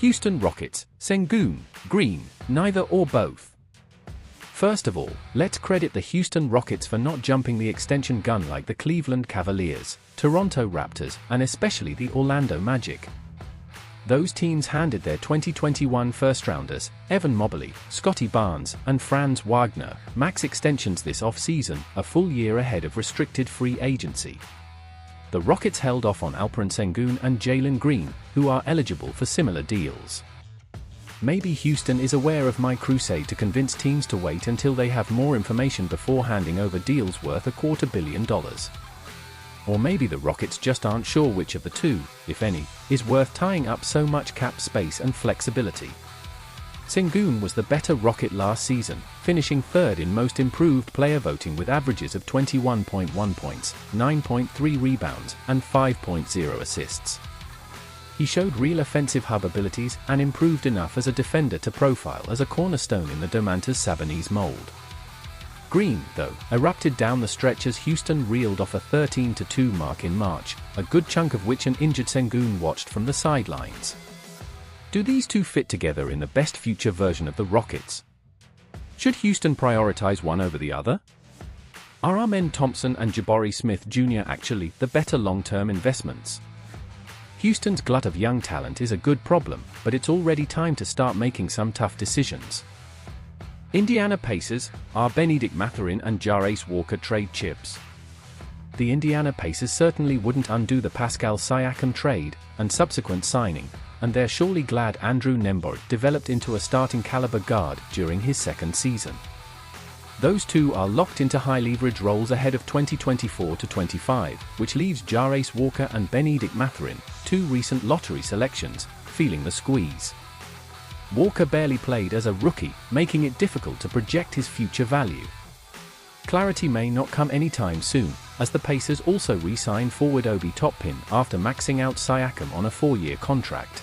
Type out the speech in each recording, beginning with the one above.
Houston Rockets, Sengun, Green, neither or both. First of all, let's credit the Houston Rockets for not jumping the extension gun like the Cleveland Cavaliers, Toronto Raptors, and especially the Orlando Magic. Those teams handed their 2021 first-rounders, Evan Mobley, Scottie Barnes, and Franz Wagner, max extensions this off-season, a full year ahead of restricted free agency. The Rockets held off on Alperen Sengun and Jalen Green, who are eligible for similar deals. Maybe Houston is aware of my crusade to convince teams to wait until they have more information before handing over deals worth $250 million. Or maybe the Rockets just aren't sure which of the two, if any, is worth tying up so much cap space and flexibility. Sengun was the better Rocket last season, finishing third in most improved player voting with averages of 21.1 points, 9.3 rebounds, and 5.0 assists. He showed real offensive hub abilities and improved enough as a defender to profile as a cornerstone in the Domantas Sabonis mold. Green, though, erupted down the stretch as Houston reeled off a 13-2 mark in March, a good chunk of which an injured Sengun watched from the sidelines. Do these two fit together in the best future version of the Rockets? Should Houston prioritize one over the other? Are Amen Thompson and Jabari Smith Jr. actually the better long-term investments? Houston's glut of young talent is a good problem, but it's already time to start making some tough decisions. Indiana Pacers, are Benedict Mathurin and Jarace Walker trade chips? The Indiana Pacers certainly wouldn't undo the Pascal Siakam trade and subsequent signing, and they're surely glad Andrew Nembhard developed into a starting caliber guard during his second season. Those two are locked into high-leverage roles ahead of 2024-25, which leaves Jarace Walker and Benedict Mathurin, two recent lottery selections, feeling the squeeze. Walker barely played as a rookie, making it difficult to project his future value. Clarity may not come anytime soon, as the Pacers also re-sign forward Obi Toppin after maxing out Siakam on a 4-year contract.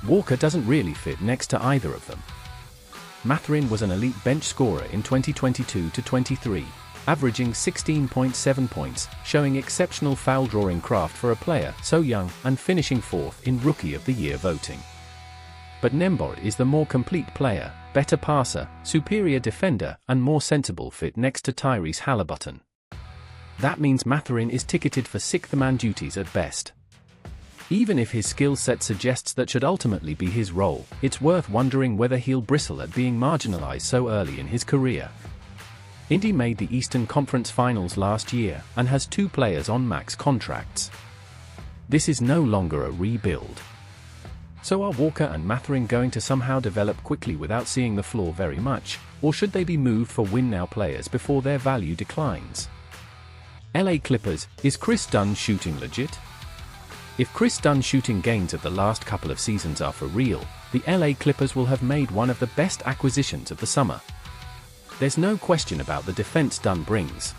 Walker doesn't really fit next to either of them. Mathurin was an elite bench scorer in 2022-23, averaging 16.7 points, showing exceptional foul-drawing craft for a player so young and finishing fourth in Rookie of the Year voting. But Nembhard is the more complete player, better passer, superior defender, and more sensible fit next to Tyrese Haliburton. That means Mathurin is ticketed for sixth-man duties at best. Even if his skill set suggests that should ultimately be his role, it's worth wondering whether he'll bristle at being marginalized so early in his career. Indy made the Eastern Conference Finals last year and has two players on max contracts. This is no longer a rebuild. So are Walker and Mathurin going to somehow develop quickly without seeing the floor very much, or should they be moved for win-now players before their value declines? LA Clippers, is Chris Dunn shooting legit? If Chris Dunn shooting gains of the last couple of seasons are for real, the LA Clippers will have made one of the best acquisitions of the summer. There's no question about the defense Dunn brings.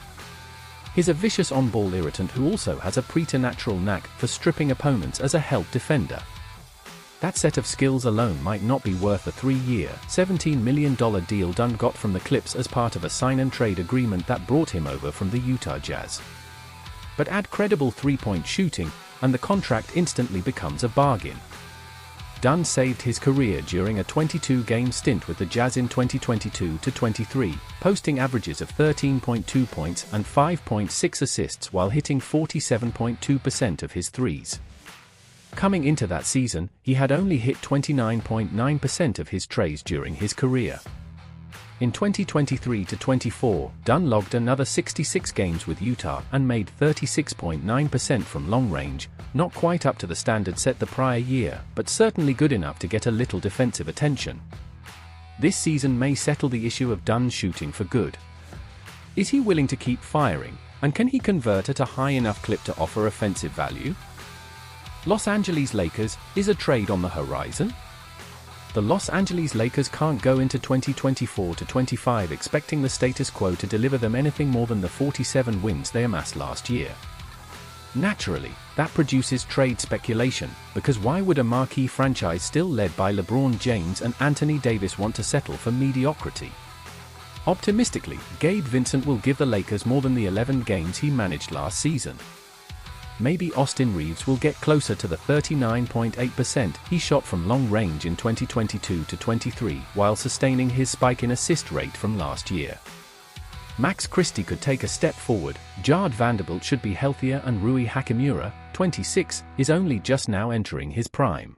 He's a vicious on-ball irritant who also has a preternatural knack for stripping opponents as a help defender. That set of skills alone might not be worth the 3-year, $17 million deal Dunn got from the Clips as part of a sign-and-trade agreement that brought him over from the Utah Jazz. But add credible three-point shooting, and the contract instantly becomes a bargain. Dunn saved his career during a 22-game stint with the Jazz in 2022-23, posting averages of 13.2 points and 5.6 assists while hitting 47.2% of his threes. Coming into that season, he had only hit 29.9% of his treys during his career. In 2023-24, Dunn logged another 66 games with Utah and made 36.9% from long range, not quite up to the standard set the prior year, but certainly good enough to get a little defensive attention. This season may settle the issue of Dunn's shooting for good. Is he willing to keep firing, and can he convert at a high enough clip to offer offensive value? Los Angeles Lakers, is a trade on the horizon? The Los Angeles Lakers can't go into 2024-25 expecting the status quo to deliver them anything more than the 47 wins they amassed last year. Naturally, that produces trade speculation, because why would a marquee franchise still led by LeBron James and Anthony Davis want to settle for mediocrity? Optimistically, Gabe Vincent will give the Lakers more than the 11 games he managed last season. maybe Austin Reeves will get closer to the 39.8% he shot from long range in 2022-23 while sustaining his spike in assist rate from last year. Max Christie could take a step forward, Jarred Vanderbilt should be healthier, and Rui Hachimura, 26, is only just now entering his prime.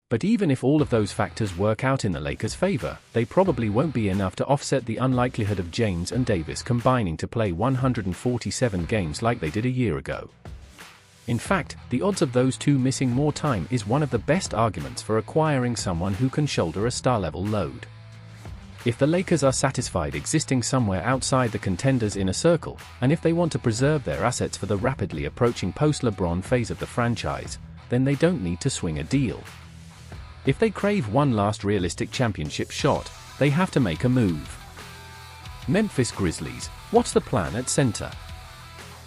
But even if all of those factors work out in the Lakers' favor, they probably won't be enough to offset the unlikelihood of James and Davis combining to play 147 games like they did a year ago. In fact, the odds of those two missing more time is one of the best arguments for acquiring someone who can shoulder a star-level load. If the Lakers are satisfied existing somewhere outside the contenders' inner circle, and if they want to preserve their assets for the rapidly approaching post-LeBron phase of the franchise, then they don't need to swing a deal. If they crave one last realistic championship shot, they have to make a move. Memphis Grizzlies, what's the plan at center?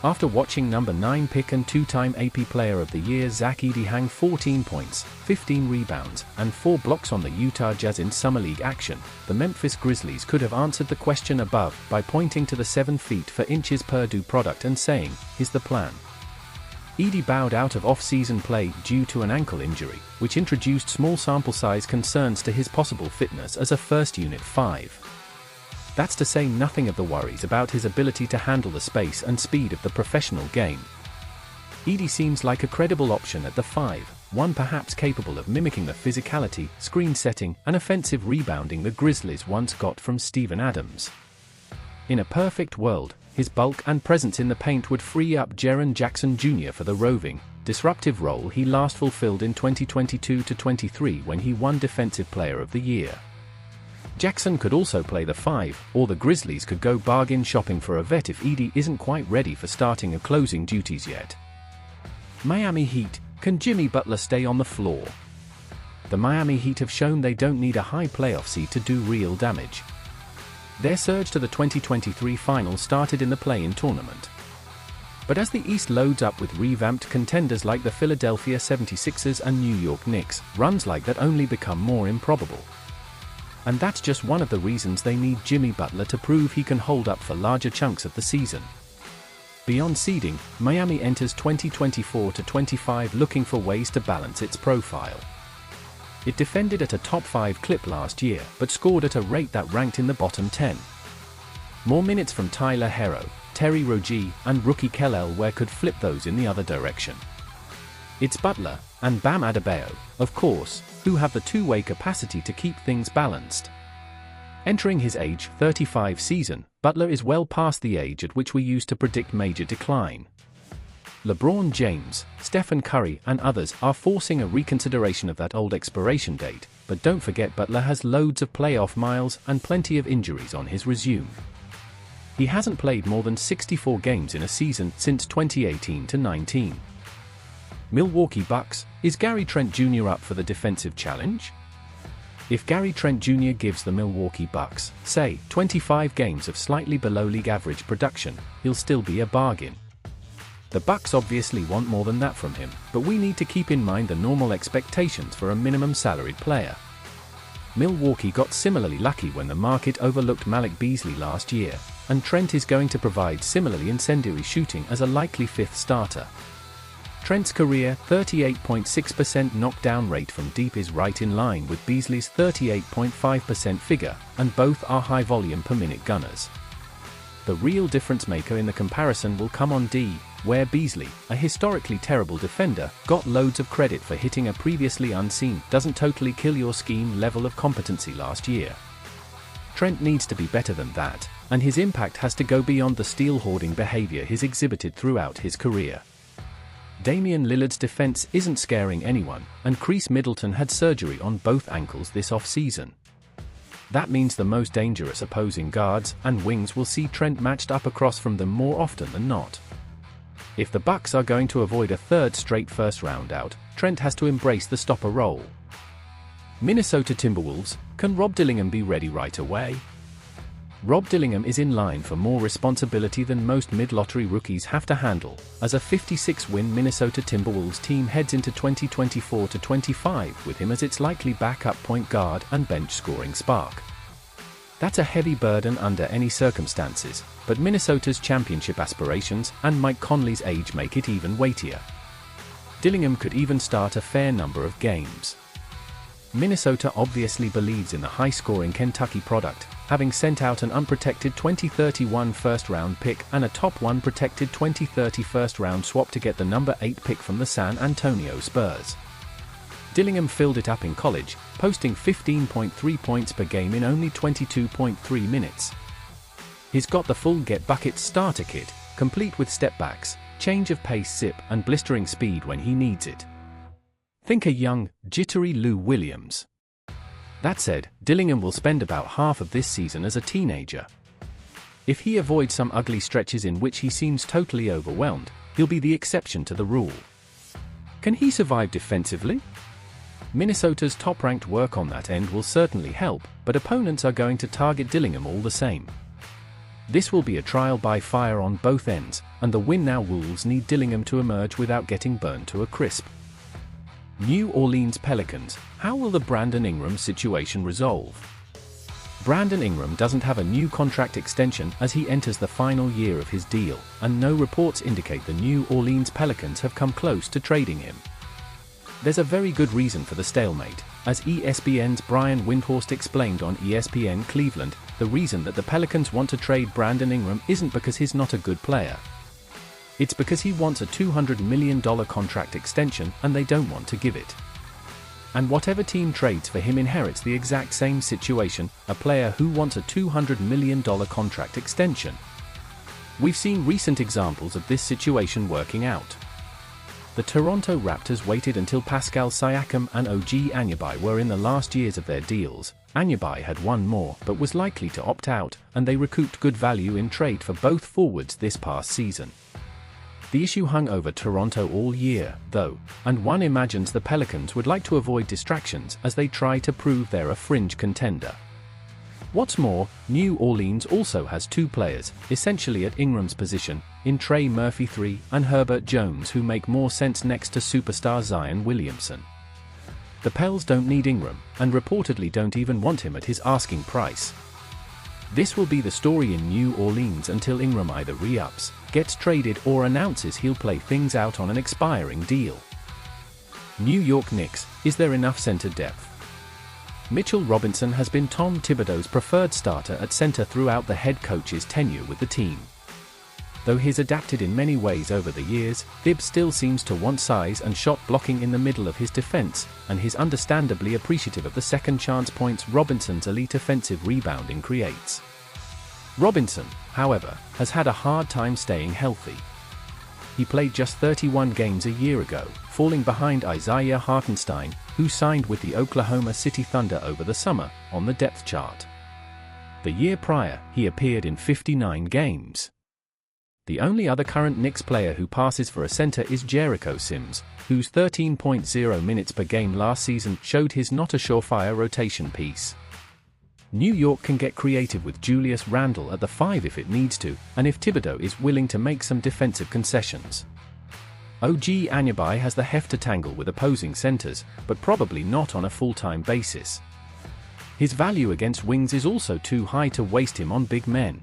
After watching number 9 pick and two-time AP Player of the Year Zach Edey hang 14 points, 15 rebounds, and 4 blocks on the Utah Jazz in Summer League action, the Memphis Grizzlies could have answered the question above by pointing to the 7 feet 4 inches Purdue product and saying, "Here's the plan." Edey bowed out of off-season play due to an ankle injury, which introduced small sample size concerns to his possible fitness as a first-unit 5. That's to say nothing of the worries about his ability to handle the space and speed of the professional game. Edey seems like a credible option at the 5, one perhaps capable of mimicking the physicality, screen setting, and offensive rebounding the Grizzlies once got from Steven Adams. In a perfect world, his bulk and presence in the paint would free up Jaren Jackson Jr. for the roving, disruptive role he last fulfilled in 2022-23 when he won Defensive Player of the Year. Jackson could also play the 5, or the Grizzlies could go bargain shopping for a vet if Edey isn't quite ready for starting or closing duties yet. Miami Heat, can Jimmy Butler stay on the floor? The Miami Heat have shown they don't need a high playoff seed to do real damage. Their surge to the 2023 finals started in the play-in tournament. But as the East loads up with revamped contenders like the Philadelphia 76ers and New York Knicks, runs like that only become more improbable. And that's just one of the reasons they need Jimmy Butler to prove he can hold up for larger chunks of the season. Beyond seeding, Miami enters 2024-25 looking for ways to balance its profile. It defended at a top 5 clip last year, but scored at a rate that ranked in the bottom 10. More minutes from Tyler Herro, Terry Rozier, and rookie Kel'el Ware could flip those in the other direction. It's Butler, and Bam Adebayo, of course, who have the two-way capacity to keep things balanced. Entering his age 35 season, Butler is well past the age at which we used to predict major decline. LeBron James, Stephen Curry, and others are forcing a reconsideration of that old expiration date, but don't forget Butler has loads of playoff miles and plenty of injuries on his resume. He hasn't played more than 64 games in a season since 2018-19. Milwaukee Bucks, is Gary Trent Jr. up for the defensive challenge? If Gary Trent Jr. gives the Milwaukee Bucks, say, 25 games of slightly below league average production, he'll still be a bargain. The Bucks obviously want more than that from him, but we need to keep in mind the normal expectations for a minimum salaried player. Milwaukee got similarly lucky when the market overlooked Malik Beasley last year, and Trent is going to provide similarly incendiary shooting as a likely 5th starter. Trent's career 38.6% knockdown rate from deep is right in line with Beasley's 38.5% figure, and both are high volume per minute gunners. The real difference maker in the comparison will come on D, where Beasley, a historically terrible defender, got loads of credit for hitting a previously unseen, doesn't totally kill your scheme level of competency last year. Trent needs to be better than that, and his impact has to go beyond the steal-hoarding behavior he's exhibited throughout his career. Damian Lillard's defense isn't scaring anyone, and Chris Middleton had surgery on both ankles this off-season. That means the most dangerous opposing guards and wings will see Trent matched up across from them more often than not. If the Bucks are going to avoid a 3rd straight first-round out, Trent has to embrace the stopper role. Minnesota Timberwolves, can Rob Dillingham be ready right away? Rob Dillingham is in line for more responsibility than most mid-lottery rookies have to handle, as a 56-win Minnesota Timberwolves team heads into 2024-25 with him as its likely backup point guard and bench scoring spark. That's a heavy burden under any circumstances, but Minnesota's championship aspirations and Mike Conley's age make it even weightier. Dillingham could even start a fair number of games. Minnesota obviously believes in the high-scoring Kentucky product, having sent out an unprotected 2031 first-round pick and a top 1 protected 2030 first-round swap to get the number 8 pick from the San Antonio Spurs. Dillingham filled it up in college, posting 15.3 points per game in only 22.3 minutes. He's got the full get-buckets starter kit, complete with step-backs, change of pace zip and blistering speed when he needs it. Think a young, jittery Lou Williams. That said, Dillingham will spend about half of this season as a teenager. If he avoids some ugly stretches in which he seems totally overwhelmed, he'll be the exception to the rule. Can he survive defensively? Minnesota's top-ranked work on that end will certainly help, but opponents are going to target Dillingham all the same. This will be a trial by fire on both ends, and the win now Wolves need Dillingham to emerge without getting burned to a crisp. New Orleans Pelicans, how will the Brandon Ingram situation resolve? Brandon Ingram doesn't have a new contract extension as he enters the final year of his deal, and no reports indicate the New Orleans Pelicans have come close to trading him. There's a very good reason for the stalemate, as ESPN's Brian Windhorst explained on ESPN Cleveland. The reason that the Pelicans want to trade Brandon Ingram isn't because he's not a good player. It's because he wants a $200 million contract extension and they don't want to give it. And whatever team trades for him inherits the exact same situation, a player who wants a $200 million contract extension. We've seen recent examples of this situation working out. The Toronto Raptors waited until Pascal Siakam and OG Anunoby were in the last years of their deals. Anunoby had one more but was likely to opt out, and they recouped good value in trade for both forwards this past season. The issue hung over Toronto all year, though, and one imagines the Pelicans would like to avoid distractions as they try to prove they're a fringe contender. What's more, New Orleans also has two players, essentially at Ingram's position, in Trey Murphy III and Herbert Jones, who make more sense next to superstar Zion Williamson. The Pels don't need Ingram, and reportedly don't even want him at his asking price. This will be the story in New Orleans until Ingram either re-ups, gets traded or announces he'll play things out on an expiring deal. New York Knicks, is there enough center depth? Mitchell Robinson has been Tom Thibodeau's preferred starter at center throughout the head coach's tenure with the team. Though he's adapted in many ways over the years, Thibs still seems to want size and shot blocking in the middle of his defense, and he's understandably appreciative of the second chance points Robinson's elite offensive rebounding creates. Robinson, however, has had a hard time staying healthy. He played just 31 games a year ago, falling behind Isaiah Hartenstein, who signed with the Oklahoma City Thunder over the summer, on the depth chart. The year prior, he appeared in 59 games. The only other current Knicks player who passes for a center is Jericho Sims, whose 13.0 minutes per game last season showed he's not a surefire rotation piece. New York can get creative with Julius Randle at the 5 if it needs to, and if Thibodeau is willing to make some defensive concessions. OG Anunoby has the heft to tangle with opposing centers, but probably not on a full-time basis. His value against wings is also too high to waste him on big men.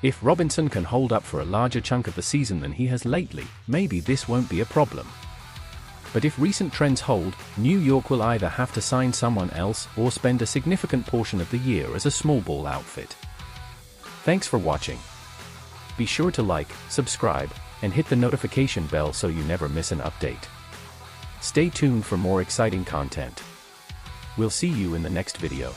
If Robinson can hold up for a larger chunk of the season than he has lately, maybe this won't be a problem. But if recent trends hold, New York will either have to sign someone else or spend a significant portion of the year as a small ball outfit. Thanks for watching. Be sure to like, subscribe, and hit the notification bell so you never miss an update. Stay tuned for more exciting content. We'll see you in the next video.